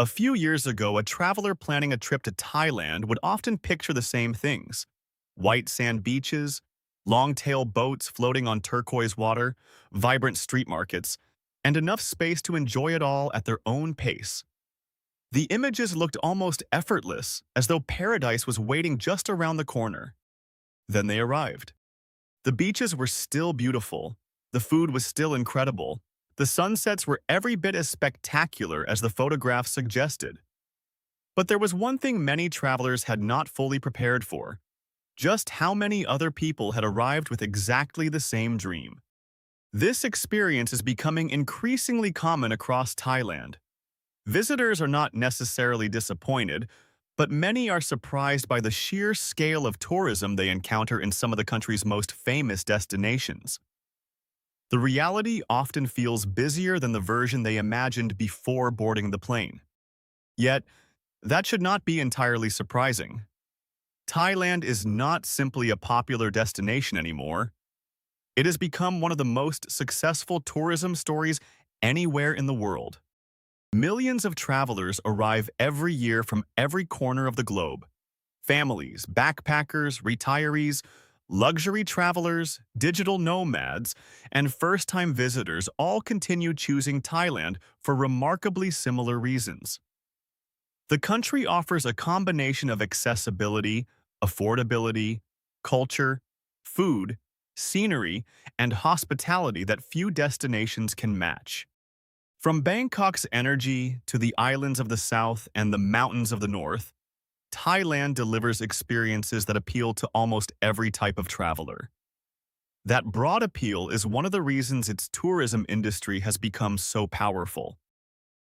A few years ago, a traveler planning a trip to Thailand would often picture the same things: white sand beaches, long-tail boats floating on turquoise water, vibrant street markets, and enough space to enjoy it all at their own pace. The images looked almost effortless, as though paradise was waiting just around the corner. Then they arrived. The beaches were still beautiful, the food was still incredible, the sunsets were every bit as spectacular as the photographs suggested. But there was one thing many travelers had not fully prepared for: just how many other people had arrived with exactly the same dream. This experience is becoming increasingly common across Thailand. Visitors are not necessarily disappointed, but many are surprised by the sheer scale of tourism they encounter in some of the country's most famous destinations. The reality often feels busier than the version they imagined before boarding the plane. Yet, that should not be entirely surprising. Thailand is not simply a popular destination anymore. It has become one of the most successful tourism stories anywhere in the world. Millions of travelers arrive every year from every corner of the globe. Families, backpackers, retirees, luxury travelers, digital nomads, and first-time visitors all continue choosing Thailand for remarkably similar reasons. The country offers a combination of accessibility, affordability, culture, food, scenery, and hospitality that few destinations can match. From Bangkok's energy to the islands of the south and the mountains of the north, Thailand delivers experiences that appeal to almost every type of traveler. That broad appeal is one of the reasons its tourism industry has become so powerful.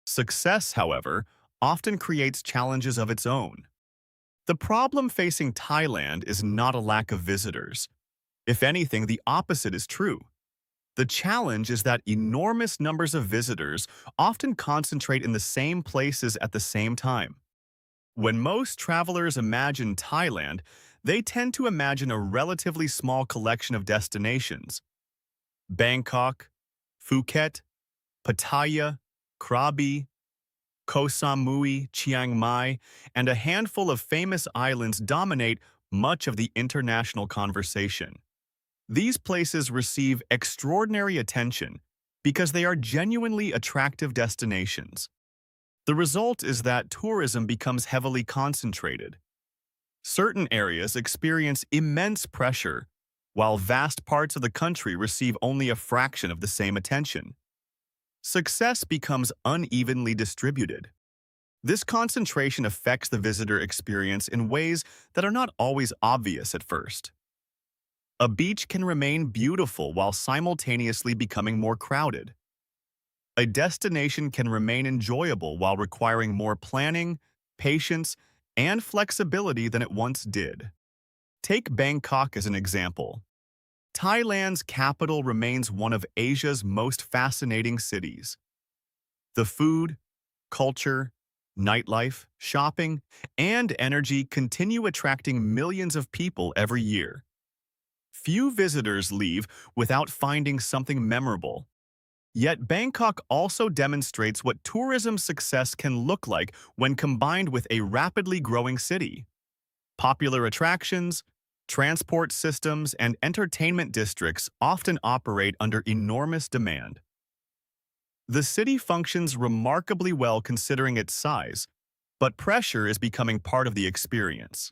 Success, however, often creates challenges of its own. The problem facing Thailand is not a lack of visitors. If anything, the opposite is true. The challenge is that enormous numbers of visitors often concentrate in the same places at the same time. When most travelers imagine Thailand, they tend to imagine a relatively small collection of destinations: Bangkok, Phuket, Pattaya, Krabi, Koh Samui, Chiang Mai, and a handful of famous islands dominate much of the international conversation. These places receive extraordinary attention because they are genuinely attractive destinations. The result is that tourism becomes heavily concentrated. Certain areas experience immense pressure, while vast parts of the country receive only a fraction of the same attention. Success becomes unevenly distributed. This concentration affects the visitor experience in ways that are not always obvious at first. A beach can remain beautiful while simultaneously becoming more crowded. A destination can remain enjoyable while requiring more planning, patience, and flexibility than it once did. Take Bangkok as an example. Thailand's capital remains one of Asia's most fascinating cities. The food, culture, nightlife, shopping, and energy continue attracting millions of people every year. Few visitors leave without finding something memorable. Yet Bangkok also demonstrates what tourism success can look like when combined with a rapidly growing city. Popular attractions, transport systems, and entertainment districts often operate under enormous demand. The city functions remarkably well considering its size, but pressure is becoming part of the experience.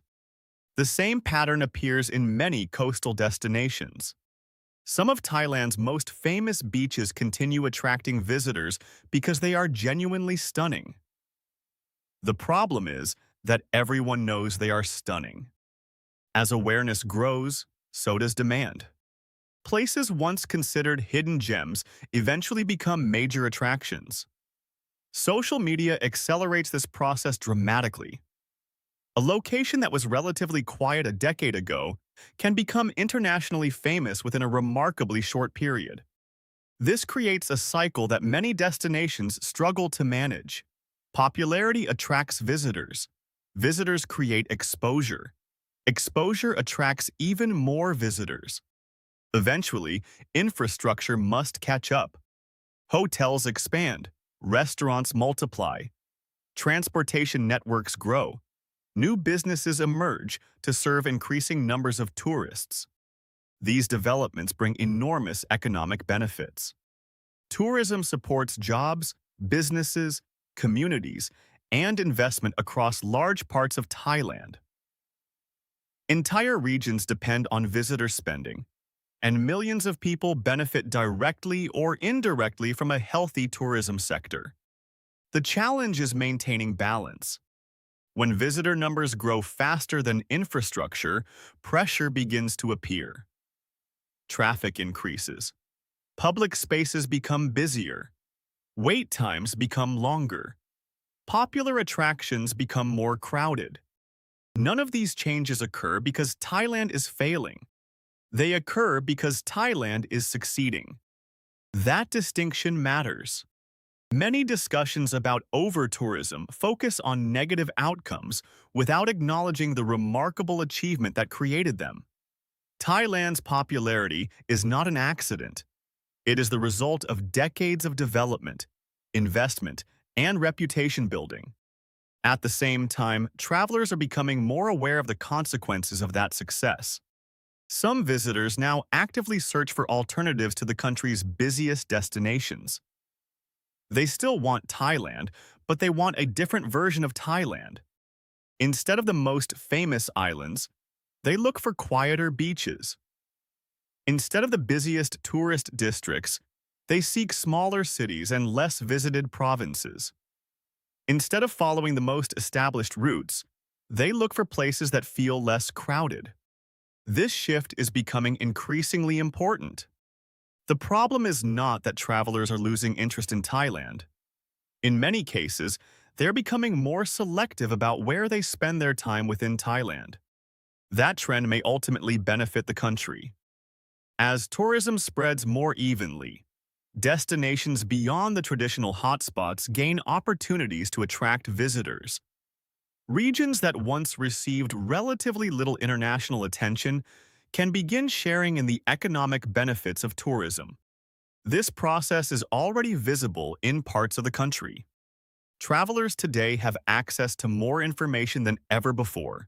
The same pattern appears in many coastal destinations. Some of Thailand's most famous beaches continue attracting visitors because they are genuinely stunning. The problem is that everyone knows they are stunning. As awareness grows, so does demand. Places once considered hidden gems eventually become major attractions. Social media accelerates this process dramatically. A location that was relatively quiet a decade ago can become internationally famous within a remarkably short period. This creates a cycle that many destinations struggle to manage. Popularity attracts visitors. Visitors create exposure. Exposure attracts even more visitors. Eventually, infrastructure must catch up. Hotels expand. Restaurants multiply. Transportation networks grow. New businesses emerge to serve increasing numbers of tourists. These developments bring enormous economic benefits. Tourism supports jobs, businesses, communities, and investment across large parts of Thailand. Entire regions depend on visitor spending, and millions of people benefit directly or indirectly from a healthy tourism sector. The challenge is maintaining balance. When visitor numbers grow faster than infrastructure, pressure begins to appear. Traffic increases. Public spaces become busier. Wait times become longer. Popular attractions become more crowded. None of these changes occur because Thailand is failing. They occur because Thailand is succeeding. That distinction matters. Many discussions about over-tourism focus on negative outcomes without acknowledging the remarkable achievement that created them. Thailand's popularity is not an accident. It is the result of decades of development, investment, and reputation building. At the same time, travelers are becoming more aware of the consequences of that success. Some visitors now actively search for alternatives to the country's busiest destinations. They still want Thailand, but they want a different version of Thailand. Instead of the most famous islands, they look for quieter beaches. Instead of the busiest tourist districts, they seek smaller cities and less visited provinces. Instead of following the most established routes, they look for places that feel less crowded. This shift is becoming increasingly important. The problem is not that travelers are losing interest in Thailand. In many cases, they're becoming more selective about where they spend their time within Thailand. That trend may ultimately benefit the country. As tourism spreads more evenly, destinations beyond the traditional hotspots gain opportunities to attract visitors. Regions that once received relatively little international attention can begin sharing in the economic benefits of tourism. This process is already visible in parts of the country. Travelers today have access to more information than ever before.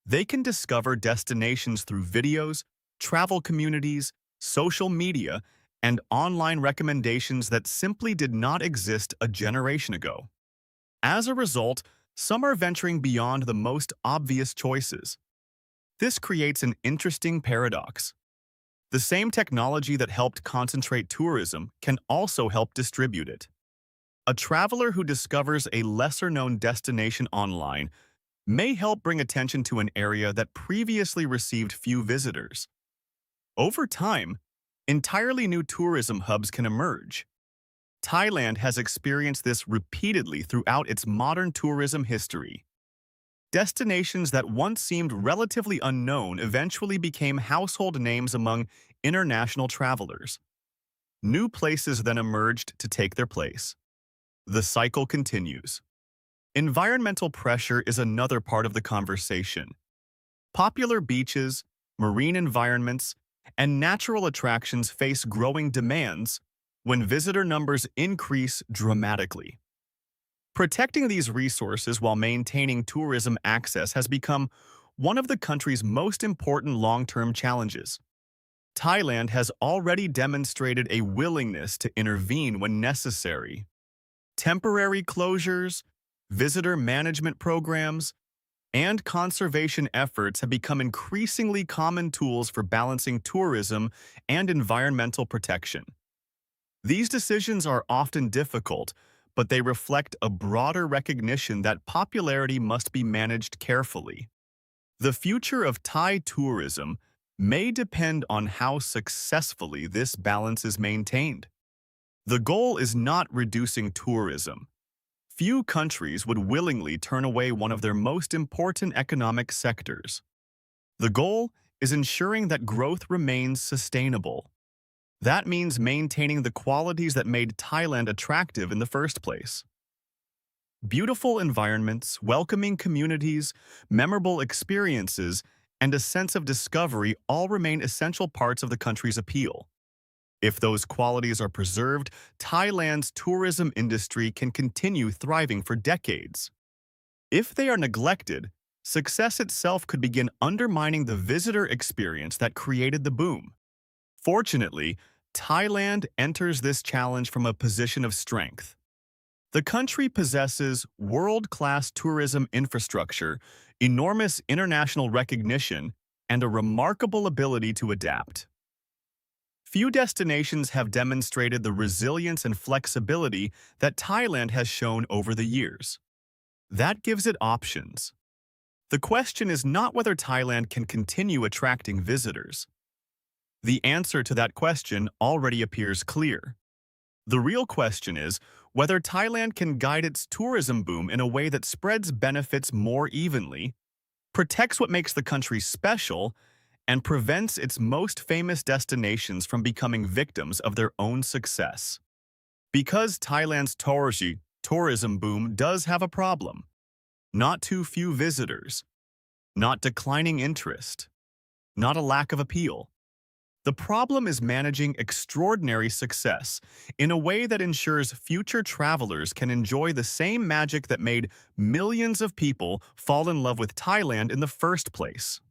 They can discover destinations through videos, travel communities, social media, and online recommendations that simply did not exist a generation ago. As a result, some are venturing beyond the most obvious choices. This creates an interesting paradox. The same technology that helped concentrate tourism can also help distribute it. A traveler who discovers a lesser-known destination online may help bring attention to an area that previously received few visitors. Over time, entirely new tourism hubs can emerge. Thailand has experienced this repeatedly throughout its modern tourism history. Destinations that once seemed relatively unknown eventually became household names among international travelers. New places then emerged to take their place. The cycle continues. Environmental pressure is another part of the conversation. Popular beaches, marine environments, and natural attractions face growing demands when visitor numbers increase dramatically. Protecting these resources while maintaining tourism access has become one of the country's most important long-term challenges. Thailand has already demonstrated a willingness to intervene when necessary. Temporary closures, visitor management programs, and conservation efforts have become increasingly common tools for balancing tourism and environmental protection. These decisions are often difficult, but they reflect a broader recognition that popularity must be managed carefully. The future of Thai tourism may depend on how successfully this balance is maintained. The goal is not reducing tourism. Few countries would willingly turn away one of their most important economic sectors. The goal is ensuring that growth remains sustainable. That means maintaining the qualities that made Thailand attractive in the first place. Beautiful environments, welcoming communities, memorable experiences, and a sense of discovery all remain essential parts of the country's appeal. If those qualities are preserved, Thailand's tourism industry can continue thriving for decades. If they are neglected, success itself could begin undermining the visitor experience that created the boom. Fortunately, Thailand enters this challenge from a position of strength. The country possesses world-class tourism infrastructure, enormous international recognition, and a remarkable ability to adapt. Few destinations have demonstrated the resilience and flexibility that Thailand has shown over the years. That gives it options. The question is not whether Thailand can continue attracting visitors. The answer to that question already appears clear. The real question is whether Thailand can guide its tourism boom in a way that spreads benefits more evenly, protects what makes the country special, and prevents its most famous destinations from becoming victims of their own success. Because Thailand's tourism boom does have a problem. Not too few visitors, not declining interest, not a lack of appeal. The problem is managing extraordinary success in a way that ensures future travelers can enjoy the same magic that made millions of people fall in love with Thailand in the first place.